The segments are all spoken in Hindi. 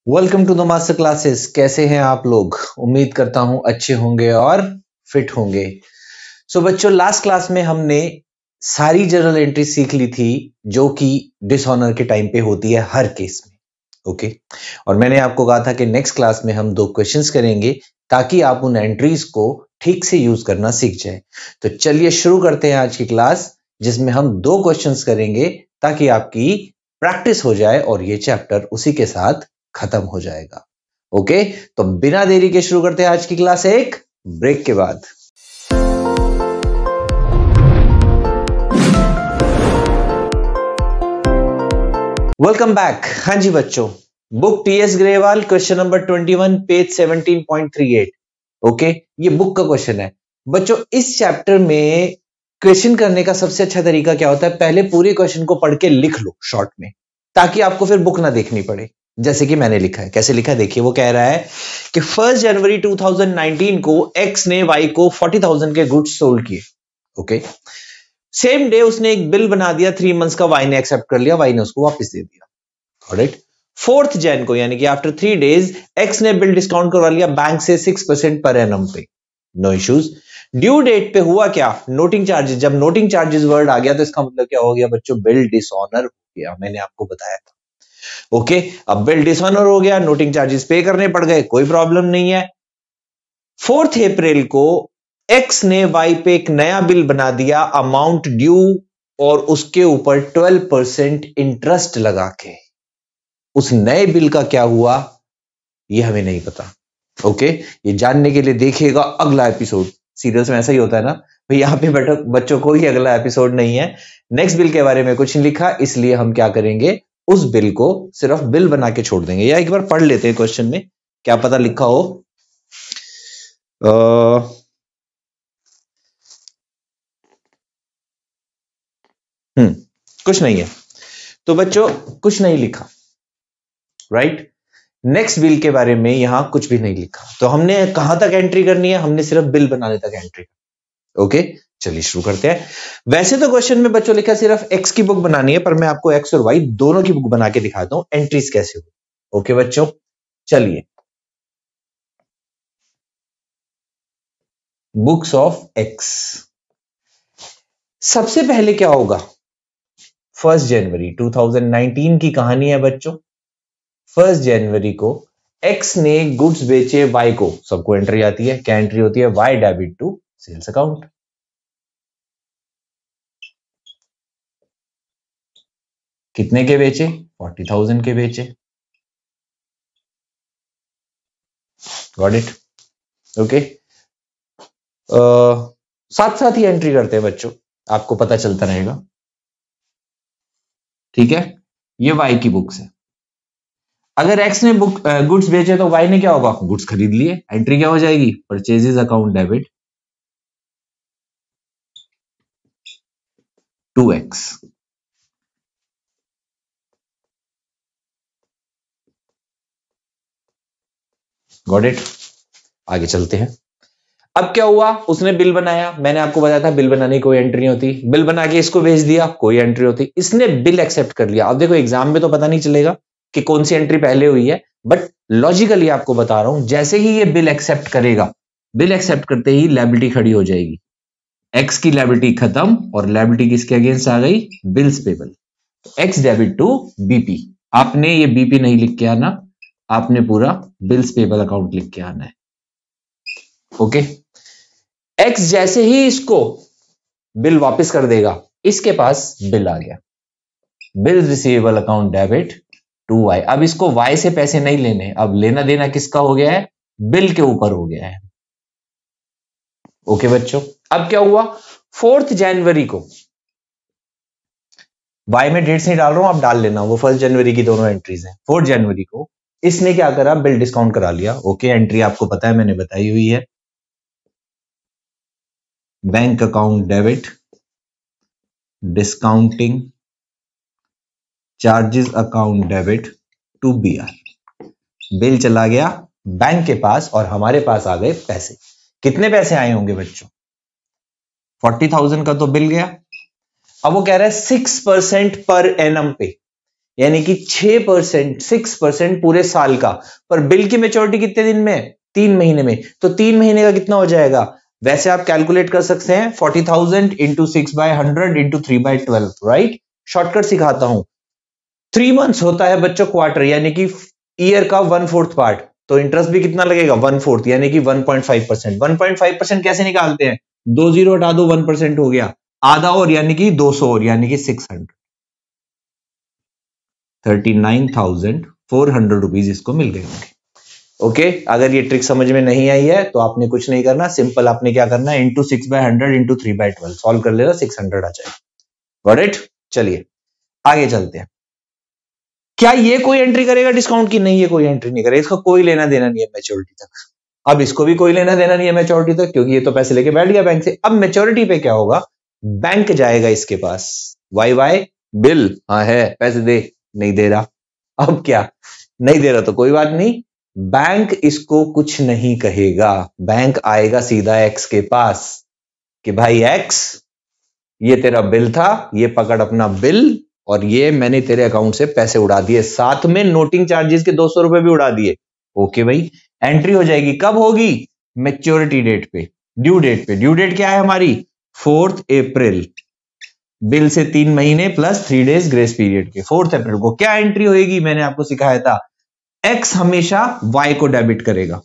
Welcome to the master classes. कैसे हैं आप लोग? उम्मीद करता हूं अच्छे होंगे और फिट होंगे। सो बच्चों, लास्ट क्लास में हमने सारी जर्नल एंट्री सीख ली थी जो कि डिसऑनर के टाइम पे होती है हर केस में। ओके, और मैंने आपको कहा था कि नेक्स्ट क्लास में हम 2 क्वेश्चंस करेंगे ताकि आप उन एंट्रीज को ठीक से यूज करना सीख जाए। तो चलिए शुरू करते हैं आज की क्लास, जिसमें हम 2 क्वेश्चंस करेंगे ताकि आपकी प्रैक्टिस हो जाए और ये चैप्टर उसी के साथ खत्म हो जाएगा। ओके, तो बिना देरी के शुरू करते हैं आज की क्लास एक ब्रेक के बाद। Welcome back. हाँ जी बच्चों, book T S Grewal question number 21 page 17.38। Okay, ये बुक का क्वेश्चन है बच्चों। इस चैप्टर में क्वेश्चन करने का सबसे अच्छा तरीका क्या होता है? पहले पूरे क्वेश्चन को पढ़ के लिख लो शॉर्ट में, ताकि आपको फिर बुक ना देखनी पड़े। जैसे कि मैंने लिखा है। कैसे लिखा है देखिए। वो कह रहा है कि 1 जनवरी 2019 को एक्स ने वाई को 40,000 के गुड्स सोल्ड किए। ओके, सेम डे उसने एक बिल बना दिया 3 मंथ्स का। वाई ने एक्सेप्ट कर लिया, वाई ने उसको वापस दे दिया। ऑलराइट, 4th जैन को यानी कि आफ्टर 3 डेज एक्स ने बिल डिस्काउंट करवा लिया बैंक से 6% पर एनम पे। No issues. ड्यू डेट पे हुआ क्या? Noting charges. जब नोटिंग चार्जेस वर्ड आ गया तो इसका मतलब क्या हो गया बच्चों? बिल डिसऑनर हो गया। मैंने आपको बताया था। ओके, अब बिल डिसऑनर हो गया, नोटिंग चार्जेस पे करने पड़ गए, कोई प्रॉब्लम नहीं है। 4 अप्रैल को एक्स ने वाई पे एक नया बिल बना दिया अमाउंट ड्यू, और उसके ऊपर 12% इंटरेस्ट लगा के। उस नए बिल का क्या हुआ ये हमें नहीं पता। ओके, ये जानने के लिए देखिएगा अगला एपिसोड। सीरियल्स में ऐसा ही होता है ना भाई, यहां पे बच्चों को ही अगला एपिसोड नहीं है। नेक्स्ट बिल के बारे में कुछ नहीं लिखा, इसलिए हम क्या करेंगे, उस बिल को सिर्फ बिल बना के छोड़ देंगे। या एक बार पढ़ लेते हैं क्वेश्चन में, क्या पता लिखा हो। कुछ नहीं है तो बच्चों कुछ नहीं लिखा। राइट, नेक्स्ट बिल के बारे में यहां कुछ भी नहीं लिखा। तो हमने कहां तक एंट्री करनी है? हमने सिर्फ बिल बनाने तक एंट्री। ओके, चलिए शुरू करते हैं। वैसे तो क्वेश्चन में बच्चों लिखा सिर्फ एक्स की बुक बनानी है, पर मैं आपको एक्स और वाई दोनों की बुक बना के दिखाता हूं एंट्रीज कैसे हो। ओके बच्चों, चलिए बुक्स ऑफ एक्स। सबसे पहले क्या होगा? 1 जनवरी 2019 की कहानी है बच्चों। 1 जनवरी को एक्स ने गुड्स बेचे वाई को। सबको एंट्री आती है। क्या एंट्री होती है? Y debit to sales account. कितने के बेचे? 40,000 के बेचे। Got it? ओके, साथ साथ ही एंट्री करते हैं बच्चों, आपको पता चलता रहेगा। ठीक है, ये वाई की बुक्स है। अगर एक्स ने गुड्स बेचे तो वाई ने क्या होगा? गुड्स खरीद लिए। एंट्री क्या हो जाएगी? Purchases account debit to X. Got it? आगे चलते हैं। अब क्या हुआ? उसने बिल बनाया। मैंने आपको बताया था बिल बनाने की कोई एंट्री नहीं होती। बिल बना के इसको भेज दिया, कोई एंट्री होती। इसने बिल एक्सेप्ट कर लिया। अब देखो एग्जाम में तो पता नहीं चलेगा कि कौन सी एंट्री पहले हुई है, बट लॉजिकली आपको बता रहा हूं, जैसे ही ये बिल एक्सेप्ट करेगा, बिल एक्सेप्ट करते ही लायबिलिटी खड़ी हो जाएगी। एक्स की लायबिलिटी खत्म और लायबिलिटी किसके अगेंस्ट आ गई? Bills payable. X debit to BP. आपने ये बीपी नहीं लिख के आना, आपने पूरा बिल्स पेबल अकाउंट लिख के आना है। ओके, एक्स जैसे ही इसको बिल वापस कर देगा, इसके पास बिल आ गया। Bill receivable account debit to Y. अब इसको वाई से पैसे नहीं लेने, अब लेना देना किसका हो गया है? बिल के ऊपर हो गया है। ओके बच्चों, अब क्या हुआ? 4 जनवरी को, वाई में डेट्स नहीं डाल रहा हूं, आप डाल लेना, वो 1 जनवरी की दोनों एंट्रीज हैं। 4 जनवरी को इसने क्या करा? बिल डिस्काउंट करा लिया। ओके, एंट्री आपको पता है, मैंने बताई हुई है। Bank account debit discounting charges account debit to BR. Bill चला गया बैंक के पास और हमारे पास आ गए पैसे। कितने पैसे आए होंगे बच्चों? 40,000 का तो बिल गया। अब वो कह रहा है 6% पर एनम पे, यानी कि 6% पूरे साल का। पर बिल की मैच्योरिटी कितने दिन में है? 3 महीने में। तो 3 महीने का कितना हो जाएगा? वैसे आप कैलकुलेट कर सकते हैं 40,000 इंटू 6/100 इंटू 3/12, राइट। शॉर्टकट सिखाता हूं। 3 मंथ्स होता है बच्चों क्वार्टर, यानी कि ईयर का 1/4 पार्ट। तो इंटरेस्ट भी कितना लगेगा? 1/4, यानी कि 1.5%। 1.5% कैसे निकालते हैं? 2 जीरो हटा दो, 1% हो गया। आधा और यानी कि 200 और, यानी कि 600, 39,400 रुपीज इसको मिल गए होंगे। ओके, अगर ये ट्रिक समझ में नहीं आई है तो आपने कुछ नहीं करना, सिंपल आपने क्या करना है, इंटू 6/100 इंटू 3/12 सॉल्व कर लेना, 600 आ जाएगा। Got it? चलिए आगे चलते हैं। क्या ये कोई एंट्री करेगा डिस्काउंट की? नहीं, ये कोई एंट्री नहीं करेगा, इसका कोई लेना देना नहीं है मैच्योरिटी तक। अब इसको भी कोई लेना देना नहीं है मैच्योरिटी तक, क्योंकि ये तो पैसे लेके बैठ गया बैंक से। अब मैच्योरिटी पे क्या होगा? बैंक जाएगा इसके पास, वाई बिल, हाँ है, पैसे दे, नहीं दे रहा। अब क्या? नहीं दे रहा तो कोई बात नहीं, बैंक इसको कुछ नहीं कहेगा। बैंक आएगा सीधा एक्स के पास कि भाई एक्स, ये तेरा बिल था, ये पकड़ अपना बिल, और ये मैंने तेरे अकाउंट से पैसे उड़ा दिए, साथ में नोटिंग चार्जेस के 200 रुपए भी उड़ा दिए। ओके भाई, एंट्री हो जाएगी। कब होगी? मैच्योरिटी डेट पे, ड्यू डेट पे। ड्यू डेट क्या है हमारी? 4 अप्रैल। बिल से 3 महीने प्लस 3 डेज ग्रेस पीरियड के 4 अप्रैल को क्या एंट्री होगी? मैंने आपको सिखाया था, एक्स हमेशा वाई को डेबिट करेगा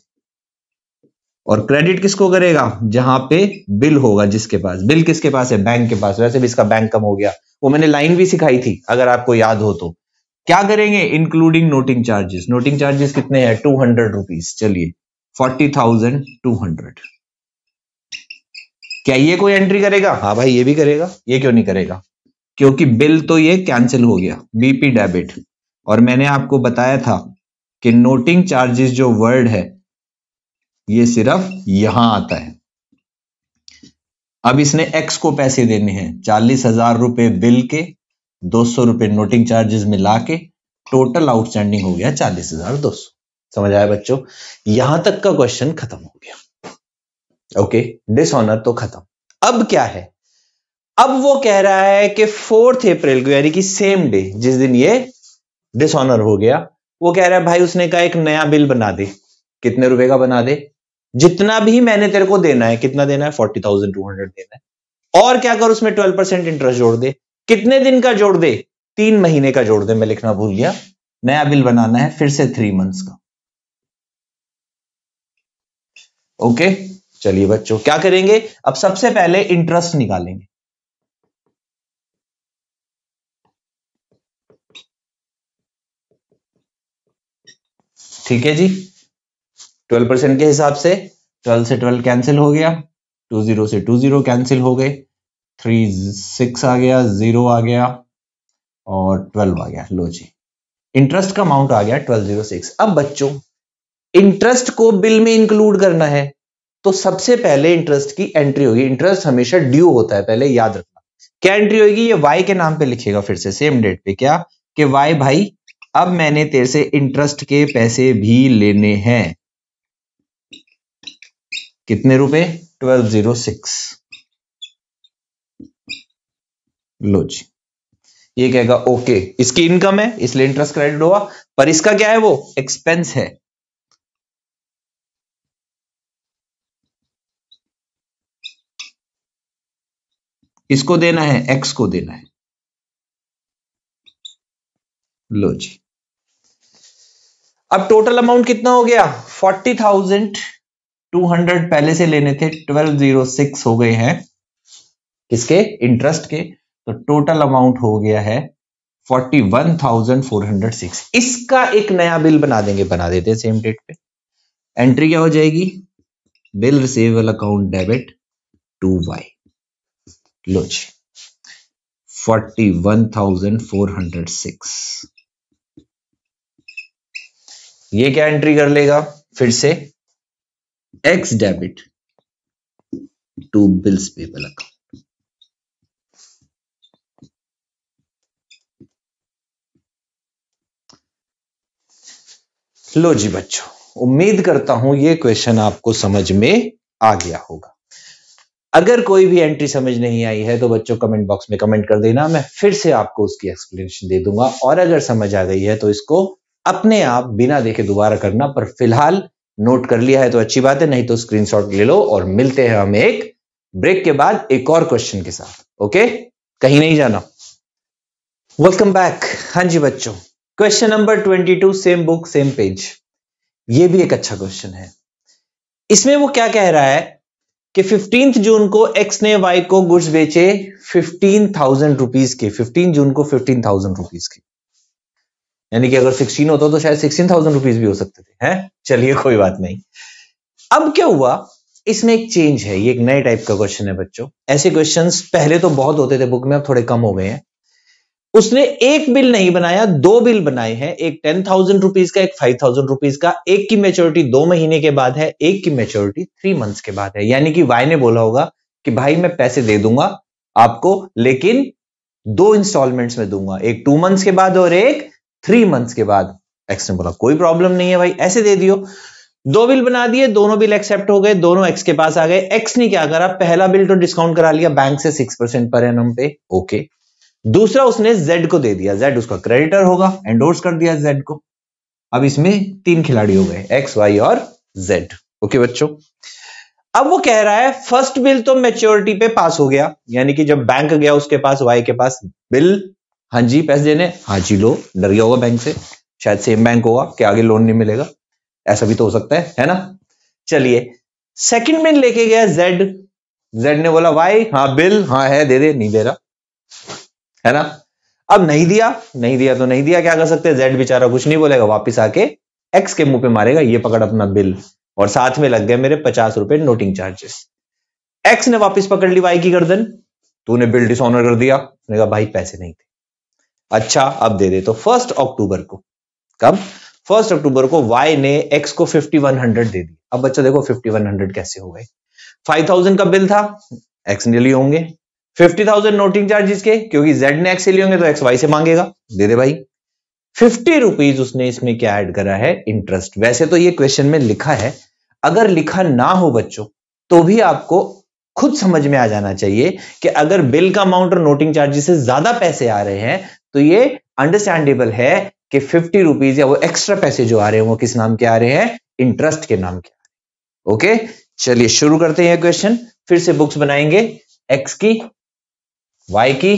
और क्रेडिट किसको करेगा? जहां पे बिल होगा, जिसके पास बिल, किसके पास है? बैंक के पास। वैसे भी इसका बैंक कम हो गया, वो मैंने लाइन भी सिखाई थी अगर आपको याद हो तो। क्या करेंगे? Including noting charges. Noting charges कितने हैं? 200 रुपीज। चलिए 40,200। क्या ये कोई एंट्री करेगा? हाँ भाई ये भी करेगा। ये क्यों नहीं करेगा? क्योंकि बिल तो ये कैंसिल हो गया, बीपी डेबिट। और मैंने आपको बताया था कि नोटिंग चार्जेस जो वर्ड है ये सिर्फ यहां आता है। अब इसने एक्स को पैसे देने हैं, 40,000 रुपए बिल के, 200 रुपए नोटिंग चार्जेस मिला के टोटल आउटस्टैंडिंग हो गया 40,200। समझ आया बच्चों? यहां तक का क्वेश्चन खत्म हो गया। ओके, डिसऑनर तो खत्म। अब क्या है? अब वो कह रहा है कि 4 अप्रैल को, यानी कि सेम डे जिस दिन ये डिसऑनर हो गया, वो कह रहा है भाई, उसने कहा एक नया बिल बना दे। कितने रुपए का बना दे? जितना भी मैंने तेरे को देना है। कितना देना है? 40,200 देना है। और क्या कर, उसमें 12% इंटरेस्ट जोड़ दे। कितने दिन का जोड़ दे? 3 महीने का जोड़ दे। मैं लिखना भूल गया, नया बिल बनाना है फिर से 3 मंथ्स का। ओके, चलिए बच्चों क्या करेंगे? अब सबसे पहले इंटरेस्ट निकालेंगे। ठीक है जी, 12% के हिसाब से 12 से 12 कैंसिल हो गया, 20 से 20 कैंसिल हो गए, 3 6 आ गया, 0 आ गया और 12 आ गया। लो जी, इंटरेस्ट का अमाउंट आ गया 1206। अब बच्चों इंटरेस्ट को बिल में इंक्लूड करना है, तो सबसे पहले इंटरेस्ट की एंट्री होगी। इंटरेस्ट हमेशा ड्यू होता है, पहले याद रखना। क्या एंट्री होगी? ये वाई के नाम पे लिखेगा फिर से सेम डेट पे। क्या कि वाई भाई, अब मैंने तेरे से इंटरेस्ट के पैसे भी लेने हैं। कितने रुपए? 1206। लो जी, ये कहेगा ओके, इसकी इनकम है इसलिए इंटरेस्ट क्रेडिट हुआ, पर इसका क्या है? वो एक्सपेंस है। इसको देना है, एक्स को देना है। लो जी, अब टोटल अमाउंट कितना हो गया? 40,200 पहले से लेने थे, 1206 हो गए हैं किसके? इंटरेस्ट के। तो टोटल अमाउंट हो गया है 41,406। इसका एक नया बिल बना देंगे, बना देते हैं सेम डेट पे। एंट्री क्या हो जाएगी? Bill receivable account debit to Y. लो जी, 41,406। ये क्या एंट्री कर लेगा? फिर से X debit to bills payable account. लो जी बच्चों, उम्मीद करता हूं ये क्वेश्चन आपको समझ में आ गया होगा। अगर कोई भी एंट्री समझ नहीं आई है तो बच्चों कमेंट बॉक्स में कमेंट कर देना, मैं फिर से आपको उसकी एक्सप्लेनेशन दे दूंगा। और अगर समझ आ गई है तो इसको अपने आप बिना देखे दोबारा करना, पर फिलहाल नोट कर लिया है तो अच्छी बात है, नहीं तो स्क्रीनशॉट ले लो। और मिलते हैं हम एक ब्रेक के बाद एक और क्वेश्चन के साथ। ओके, कहीं नहीं जाना। Welcome back. हाँ जी बच्चों, question number 22, same book same page. ये भी एक अच्छा क्वेश्चन है। इसमें वो क्या कह रहा है कि 15 जून को एक्स ने वाई को गुड्स बेचे 15,000 रुपीज के। 15 जून को 15,000 रुपीज के, यानी कि अगर 16 होता तो शायद 16,000 रुपीज भी हो सकते थे, हैं? चलिए कोई बात नहीं। अब क्या हुआ, इसमें एक चेंज है। ये एक नए टाइप का क्वेश्चन है बच्चों। ऐसे क्वेश्चंस पहले तो बहुत होते थे बुक में, अब थोड़े कम हो गए हैं। उसने एक बिल नहीं बनाया, दो बिल बनाए हैं, एक 10,000 रुपीज का, एक 5,000 रुपीज का। एक की मैच्योरिटी 2 महीने के बाद है, एक की मैच्योरिटी 3 मंथ्स के बाद है। यानी कि वाई ने बोला होगा कि भाई मैं पैसे दे दूंगा आपको, लेकिन 2 इंस्टॉलमेंट्स में दूंगा, एक 2 मंथ्स के बाद और एक 3 मंथ्स के बाद। एक्स ने बोला कोई प्रॉब्लम नहीं है भाई, ऐसे दे दियो। 2 बिल बना दिए, दोनों बिल एक्सेप्ट हो गए, दोनों एक्स के पास आ गए। एक्स ने क्या करा, पहला बिल तो डिस्काउंट करा लिया बैंक से 6% पर एनम पे, ओके। दूसरा उसने जेड को दे दिया, जेड उसका क्रेडिटर होगा, एंडोर्स कर दिया जेड को। अब इसमें 3 खिलाड़ी हो गए, एक्स, वाई और जेड। ओके बच्चों, अब वो कह रहा है फर्स्ट बिल तो मैच्योरिटी पे पास हो गया, यानी कि जब बैंक गया उसके पास, वाई के पास, बिल, हाँ जी पैसे देने, हाँ जी लो। डर गया होगा बैंक से, शायद सेम बैंक होगा कि आगे लोन नहीं मिलेगा, ऐसा भी तो हो सकता है ना। चलिए, सेकंड बिल लेके गया जेड। जेड ने बोला वाई, हाँ बिल, हाँ है, दे दे, नहीं दे रहा, है ना। अब नहीं दिया, नहीं दिया तो नहीं दिया, क्या कर सकते हैं, जेड बेचारा कुछ नहीं बोलेगा, वापिस आके एक्स के मुंह पे मारेगा, ये पकड़ अपना बिल, और साथ में लग गए मेरे 50 रुपए नोटिंग चार्जेस। एक्स ने वापिस पकड़ ली वाई की गर्दन, तूने बिल डिसऑनर कर दिया। उसने कहा भाई पैसे नहीं थे, अच्छा अब दे दे। तो 1 अक्टूबर को, कब, 1 अक्टूबर को वाई ने एक्स को 5100 दे दी। अब बच्चा देखो 5100 कैसे हो गए, 5000 का बिल था, एक्स ने लिए होंगे, 50,000 नोटिंग चार्जेस के, क्योंकि जेड ने एक्स से लिए होंगे तो एक्स वाई से मांगेगा, दे दे भाई। 50 रुपीज उसने इसमें क्या ऐड करा है, इंटरेस्ट। वैसे तो ये क्वेश्चन में लिखा है, अगर लिखा ना हो बच्चों तो भी आपको खुद समझ में आ जाना चाहिए कि अगर बिल का अमाउंट और नोटिंग चार्जेस से ज्यादा पैसे आ रहे हैं तो ये अंडरस्टैंडेबल है कि 50 रुपीज या वो एक्स्ट्रा पैसे जो आ रहे हैं वो किस नाम के आ रहे हैं, इंटरेस्ट के नाम के आ रहे हैं। ओके, चलिए शुरू करते हैं क्वेश्चन। फिर से बुक्स बनाएंगे, एक्स की, वाई की,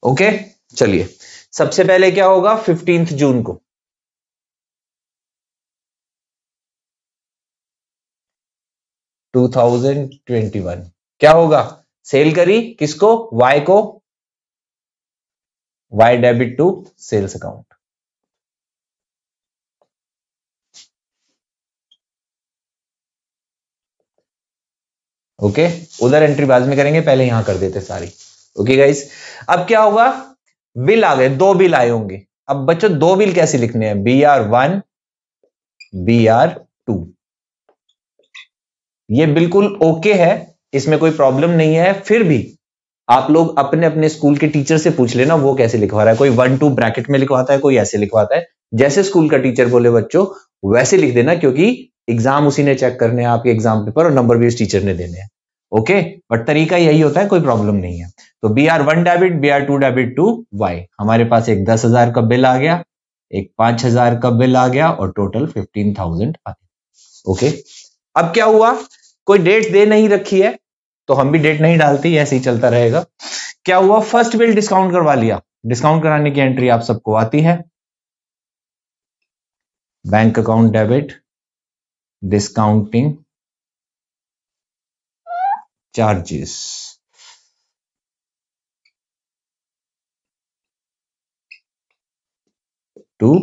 ओके। चलिए, सबसे पहले क्या होगा, 15 जून को, टू 2021 क्या होगा, सेल करी किसको, वाई को, Y debit to sales account. Okay, उधर एंट्री बाद में करेंगे, पहले यहां कर देते सारी। ओके गाइस, अब क्या होगा, बिल आ गए, 2 बिल आए होंगे। अब बच्चों 2 बिल कैसे लिखने हैं, BR1, BR2। ये बिल्कुल ओके है, इसमें कोई प्रॉब्लम नहीं है। फिर भी आप लोग अपने अपने स्कूल के टीचर से पूछ लेना वो कैसे लिखवा रहा है। कोई 1 2 ब्रैकेट में लिखवाता है, कोई ऐसे लिखवाता है। जैसे स्कूल का टीचर बोले बच्चों वैसे लिख देना, क्योंकि एग्जाम उसी ने चेक करने हैं, आपके एग्जाम पेपर, और नंबर भी उस टीचर ने देने हैं। ओके, बट तरीका यही होता है, कोई प्रॉब्लम नहीं है। तो BR1 debit, BR2 debit to Y. हमारे पास एक 10,000 का बिल आ गया, एक 5,000 का बिल आ गया, और टोटल 15,000 आ गया। ओके, अब क्या हुआ, कोई डेट दे नहीं रखी है तो हम भी डेट नहीं डालती, ऐसे ही चलता रहेगा। क्या हुआ, फर्स्ट बिल डिस्काउंट करवा लिया। डिस्काउंट कराने की एंट्री आप सबको आती है, bank account debit, discounting charges, to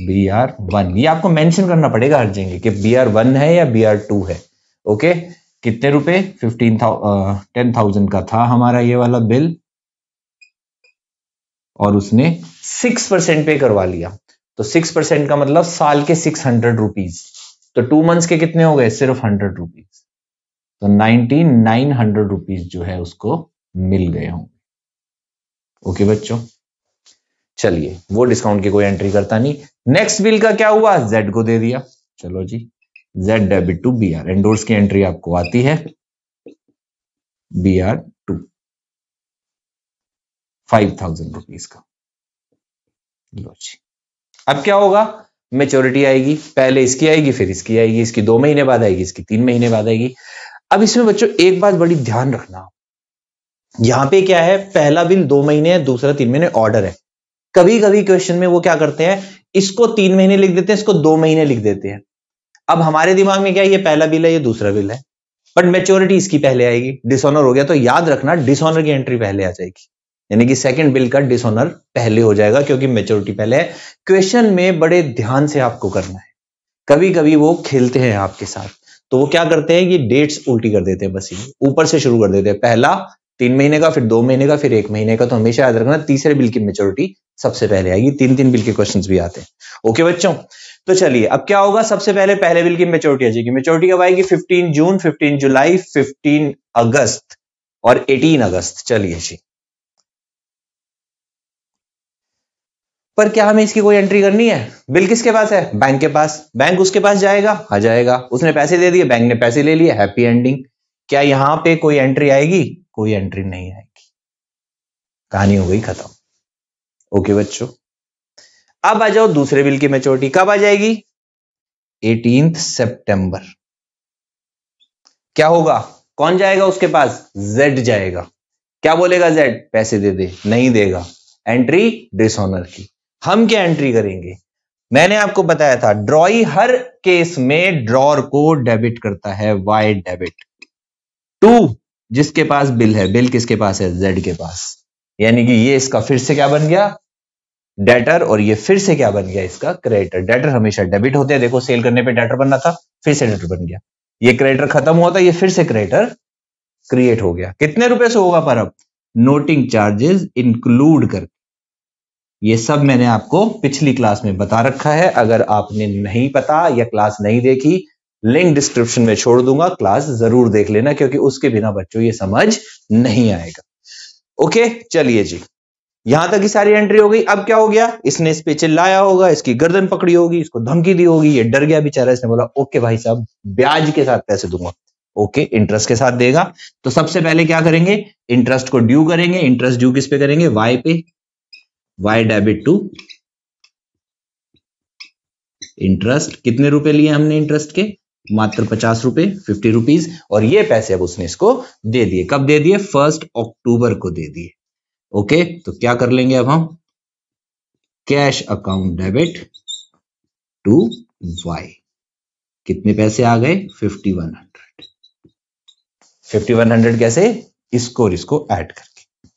BR1। ये आपको मेंशन करना पड़ेगा हर जगह कि BR1 है या BR2 है। ओके, कितने रुपए, 10,000 का था हमारा ये वाला बिल, और उसने 6% पे करवा लिया। तो 6% का मतलब साल के 600 रुपीज। तो 2 मंथ्स के कितने हो गए, सिर्फ 100 रुपीज। तो 9900 रुपीज जो है उसको मिल गए होंगे। ओके बच्चों, चलिए वो डिस्काउंट की कोई एंट्री करता नहीं। नेक्स्ट बिल का क्या हुआ, जेड को दे दिया। चलो जी, Z debit to B R. Endorse की एंट्री आपको आती है बी आर टू 5,000 रुपीज का। लो जी, अब क्या होगा, मेच्योरिटी आएगी, पहले इसकी आएगी फिर इसकी आएगी, इसकी 2 महीने बाद आएगी, इसकी 3 महीने बाद आएगी। अब इसमें बच्चों एक बात बड़ी ध्यान रखना, यहां पे क्या है, पहला बिल 2 महीने है, दूसरा 3 महीने, ऑर्डर है। कभी कभी क्वेश्चन में वो क्या करते हैं, इसको 3 महीने लिख देते हैं, इसको 2 महीने लिख देते हैं। अब हमारे दिमाग में क्या है, ये पहला बिल है, ये दूसरा बिल है, बट मेच्योरिटी इसकी पहले आएगी, डिसऑनर हो गया तो याद रखना डिसऑनर की एंट्री पहले आ जाएगी, यानी कि सेकंड बिल का डिसऑनर पहले हो जाएगा क्योंकि मेच्योरिटी पहले है। क्वेश्चन में बड़े ध्यान से आपको करना है, कभी कभी वो खेलते हैं आपके साथ, तो वो क्या करते हैं, ये डेट्स उल्टी कर देते हैं, बस ये ऊपर से शुरू कर देते हैं, पहला 3 महीने का, फिर 2 महीने का, फिर 1 महीने का। तो हमेशा याद रखना तीसरे बिल की मेच्योरिटी सबसे पहले आएगी। 3 बिल के क्वेश्चंस भी आते हैं। ओके बच्चों, तो चलिए अब क्या होगा, सबसे पहले पहले बिल की मेच्योरिटी आ जाएगी। मेच्योरिटी कब आएगी, 15 जून, 15 जुलाई, 15 अगस्त और 18 अगस्त। चलिए जी, पर क्या हमें इसकी कोई एंट्री करनी है, बिल किसके पास है, बैंक के पास, बैंक उसके पास जाएगा, आ जाएगा, उसने पैसे दे दिए, बैंक ने पैसे ले लिए, हैप्पी एंडिंग। क्या यहां पे कोई एंट्री आएगी, कोई एंट्री नहीं आएगी, कहानी हो गई खत्म। ओके बच्चों, अब आ जाओ दूसरे बिल की मेच्योरिटी कब आ जाएगी, 18 सितंबर। क्या होगा, कौन जाएगा उसके पास, जेड जाएगा। क्या बोलेगा जेड, पैसे दे दे, नहीं देगा, एंट्री डिसऑनर की। हम क्या एंट्री करेंगे, मैंने आपको बताया था ड्रॉई हर केस में ड्रॉर को डेबिट करता है, वाई डेबिट टू जिसके पास बिल है, बिल किसके पास है, जेड के पास, यानी कि ये इसका फिर से क्या बन गया, डेटर, और ये फिर से क्या बन गया, इसका क्रेडिटर। डेटर हमेशा डेबिट होते हैं, देखो सेल करने पे डेटर बनना था, फिर से डेटर बन गया, ये क्रेडिटर खत्म हुआ था, ये फिर से क्रेडिटर क्रिएट हो गया। कितने रुपए से होगा, पर अब नोटिंग चार्जेस इंक्लूड कर, ये सब मैंने आपको पिछली क्लास में बता रखा है। अगर आपने नहीं पता या क्लास नहीं देखी, लिंक डिस्क्रिप्शन में छोड़ दूंगा, क्लास जरूर देख लेना, क्योंकि उसके बिना बच्चों ये समझ नहीं आएगा। ओके चलिए जी, यहां तक की सारी एंट्री हो गई। अब क्या हो गया, इसने इस पे चिल्लाया होगा, इसकी गर्दन पकड़ी होगी, इसको धमकी दी होगी, ये डर गया बेचारा, इसने बोला ओके भाई साहब ब्याज के साथ पैसे दूंगा। ओके, इंटरेस्ट के साथ देगा। तो सबसे पहले क्या करेंगे, इंटरेस्ट को ड्यू करेंगे। इंटरेस्ट ड्यू किस पे करेंगे, वाई पे, वाई डेबिट टू इंटरेस्ट। कितने रुपए लिए हमने इंटरेस्ट के, मात्र 50 रुपए, 50 रुपीज, और ये पैसे अब उसने इसको दे दिए। कब दे दिए, 1 अक्टूबर को दे दिए। ओके, तो क्या कर लेंगे अब हम, cash account debit to Y. कितने पैसे आ गए, 5100। 5100 कैसे, इसको और इसको ऐड करके।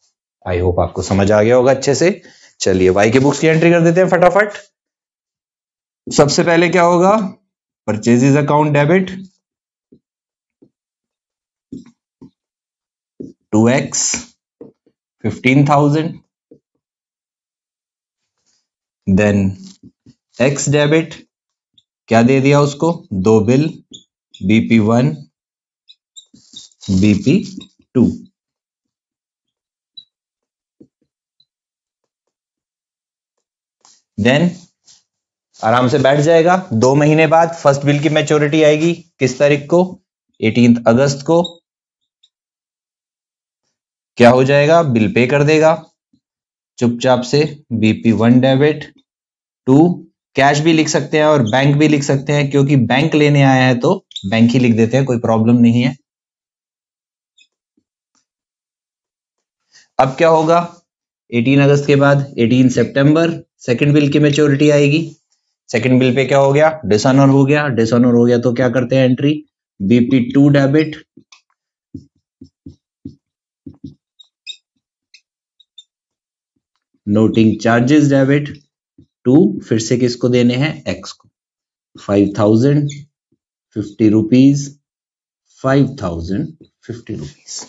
आई होप आपको समझ आ गया होगा अच्छे से। चलिए वाई के बुक्स की एंट्री कर देते हैं फटाफट। सबसे पहले क्या होगा, purchases account debit 2x 15,000, then x debit, क्या दे दिया उसको, 2 बिल, BP1 BP2। देन आराम से बैठ जाएगा। 2 महीने बाद फर्स्ट बिल की मैच्योरिटी आएगी, किस तारीख को, 18 अगस्त को। क्या हो जाएगा, बिल पे कर देगा चुपचाप से, BP1 डेबिट टू, कैश भी लिख सकते हैं और बैंक भी लिख सकते हैं, क्योंकि बैंक लेने आया है तो बैंक ही लिख देते हैं, कोई प्रॉब्लम नहीं है। अब क्या होगा, 18 अगस्त के बाद 18 सितंबर सेकंड बिल की मैच्योरिटी आएगी। सेकंड बिल पे क्या हो गया, डिसऑनर हो गया। डिसऑनर हो गया तो क्या करते हैं entry, BP2 debit noting charges debit to, फिर से किसको देने हैं, एक्स को, 5000 50 रुपीज, 5050 रुपीज।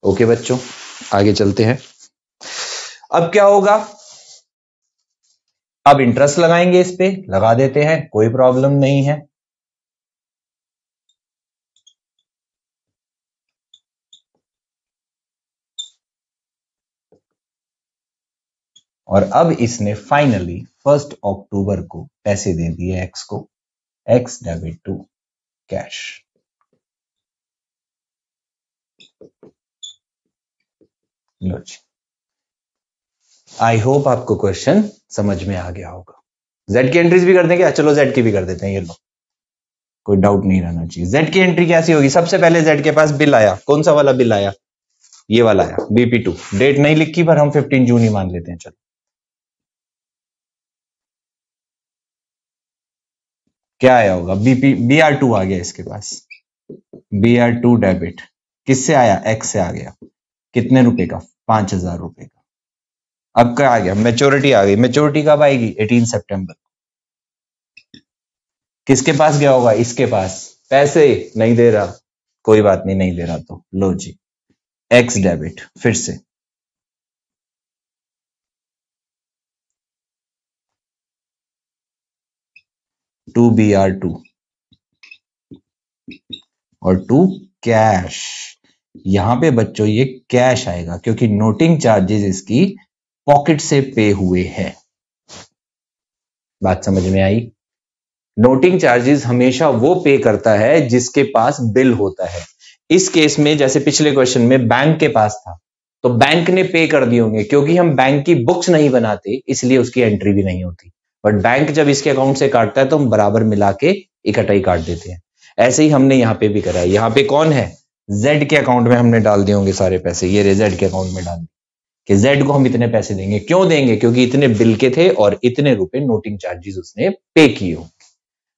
ओके बच्चों, आगे चलते हैं। अब क्या होगा, अब इंटरेस्ट लगाएंगे, इस पे लगा देते हैं, कोई प्रॉब्लम नहीं है। और अब इसने फाइनली 1 अक्टूबर को पैसे दे दिए एक्स को, एक्स डेबिट टू कैश। लो जी, आई होप आपको क्वेश्चन समझ में आ गया होगा। जेड की एंट्रीज भी कर देंगे, चलो जेड की भी कर देते हैं, ये लो, कोई डाउट नहीं रहना चाहिए। जेड की एंट्री कैसी होगी? सबसे पहले जेड के पास बिल आया, कौन सा वाला बिल आया? ये वाला आया, BP2। डेट नहीं लिखी पर हम 15 जून ही मान लेते हैं। चलो, क्या आया होगा? BR2 आ गया इसके पास, BR2 डेबिट किससे आया? एक्स से आ गया। कितने रुपए का? 5,000 रुपए का। अब क्या आ गया? मैच्योरिटी आ गई। मैच्योरिटी कब आएगी? 18 सितंबर। किसके पास गया होगा? इसके पास। पैसे नहीं दे रहा, कोई बात नहीं, नहीं दे रहा तो लो जी, एक्स डेबिट। फिर से 2BR2 और 2 कैश। यहां पे बच्चों ये कैश आएगा क्योंकि नोटिंग चार्जेस इसकी पॉकेट से पे हुए हैं। बात समझ में आई? नोटिंग चार्जेस हमेशा वो पे करता है जिसके पास बिल होता है। इस केस में जैसे पिछले क्वेश्चन में बैंक के पास था तो बैंक ने पे कर दिए होंगे, क्योंकि हम बैंक की बुक्स नहीं बनाते इसलिए उसकी एंट्री भी नहीं होती। बट बैंक जब इसके अकाउंट से काटता है तो हम बराबर मिला के इकट्ठा ही काट देते हैं। ऐसे ही हमने यहाँ पे भी करा है। यहाँ पे कौन है? जेड के अकाउंट में हमने डाल दिए होंगे सारे पैसे, ये रे जेड के अकाउंट में डाल दिए कि जेड को हम इतने पैसे देंगे। क्यों देंगे? क्योंकि इतने बिल के थे और इतने रुपए नोटिंग चार्जेस उसने पे किए होंगे।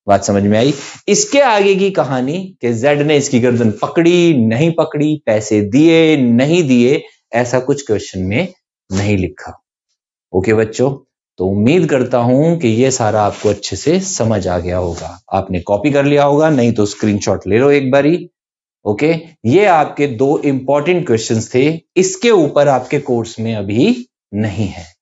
बात समझ में आई? इसके आगे की कहानी कि जेड ने इसकी गर्दन पकड़ी नहीं पकड़ी, पैसे दिए नहीं दिए, ऐसा कुछ क्वेश्चन में नहीं लिखा। ओके बच्चों, तो उम्मीद करता हूं कि ये सारा आपको अच्छे से समझ आ गया होगा। आपने कॉपी कर लिया होगा, नहीं तो स्क्रीनशॉट ले लो एक बारी। ओके, ये आपके 2 इंपॉर्टेंट क्वेश्चंस थे, इसके ऊपर आपके कोर्स में अभी नहीं है।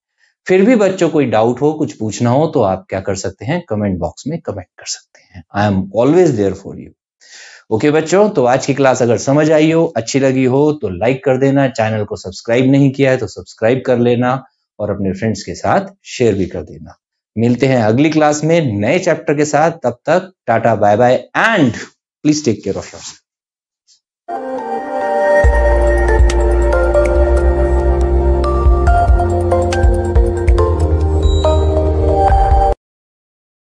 फिर भी बच्चों कोई डाउट हो, कुछ पूछना हो तो आप क्या कर सकते हैं? कमेंट बॉक्स में कमेंट कर सकते हैं। I am always there for you. Okay बच्चों, तो आज की क्लास अगर समझ आई हो, अच्छी लगी हो तो लाइक कर देना। चैनल को सब्सक्राइब नहीं किया है तो सब्सक्राइब कर लेना और अपने फ्रेंड्स के साथ शेयर भी कर देना। मिलते हैं अगली क्लास में नए चैप्टर के साथ। तब तक tata bye bye and please take care of yourself.